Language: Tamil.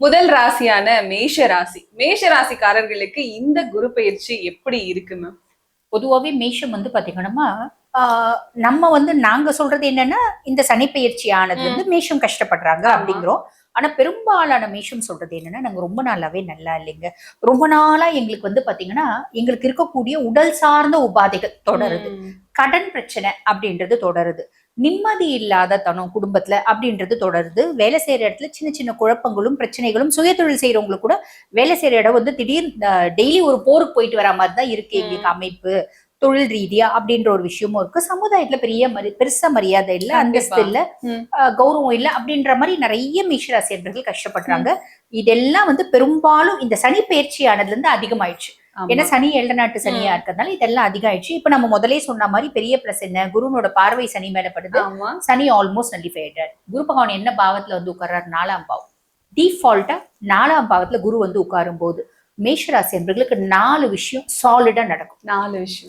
முதல் ராசியான மேஷ ராசிக்காரர்களுக்கு இந்த குரு பயிற்சி எப்படி இருக்கு மேம்? பொதுவாகவே மேஷம் வந்து பாத்தீங்கன்னா நம்ம வந்து நாங்க சொல்றது என்னன்னா இந்த சனிப்பெயர்ச்சி ஆனது வந்து மேஷம் கஷ்டப்படுறாங்க அப்படிங்கிறோம். ஆனா பெரும்பாலான மேஷம் சொல்றது என்னன்னா நாங்க ரொம்ப நாளாவே நல்லா இல்லைங்க. ரொம்ப நாளா எங்களுக்கு வந்து பாத்தீங்கன்னா எங்களுக்கு இருக்கக்கூடிய உடல் சார்ந்த உபாதைகள் தொடருது. கடன் பிரச்சனை அப்படின்றது தொடருது. நிம்மதி இல்லாத தனம் குடும்பத்துல அப்படின்றது தொடருது. வேலை செய்யற இடத்துல சின்ன சின்ன குழப்பங்களும் பிரச்சனைகளும், சுயதொழில் செய்யறவங்களுக்கு கூட வேலை செய்யற இடம் வந்து திடீர் டெய்லி ஒரு போருக்கு போயிட்டு வர மாதிரி தான் இருக்கு எங்களுக்கு அமைப்பு. தொழில் ரீதியா அப்படின்ற ஒரு விஷயமும் இருக்கு. சமுதாயத்துல பெருசா மரியாதை இல்ல, அந்தஸ்து இல்ல, கௌரவம் இல்ல அப்படின்ற மாதிரி நிறைய மேஷராசி என்பர்கள் கஷ்டப்படுறாங்க. இதெல்லாம் வந்து பெரும்பாலும் இந்த சனி பயிற்சியானதுல இருந்து அதிகமாயிடுச்சு. ஏன்னா சனி 7 நாட்டு சனியா இருக்கிறதுனால இதெல்லாம் அதிகம் ஆயிடுச்சு. இப்ப நம்ம முதலே சொன்ன மாதிரி பெரிய பிளஸ் என்ன, குருனோட பார்வை சனி மேல படுது. சனி ஆல்மோஸ்ட் நல்லிஃபை ஆயிட்டாரு. குரு பகவான் என்ன பாவத்துல வந்து உட்கார்றாரு? 4ஆம் பாவம். டிஃபால்ட்டா 4ஆம் பாவத்துல குரு வந்து உட்காரும் போது மேஷராசி என்பர்களுக்கு 4 விஷயம் சாலிடா நடக்கும். 4 விஷயம்.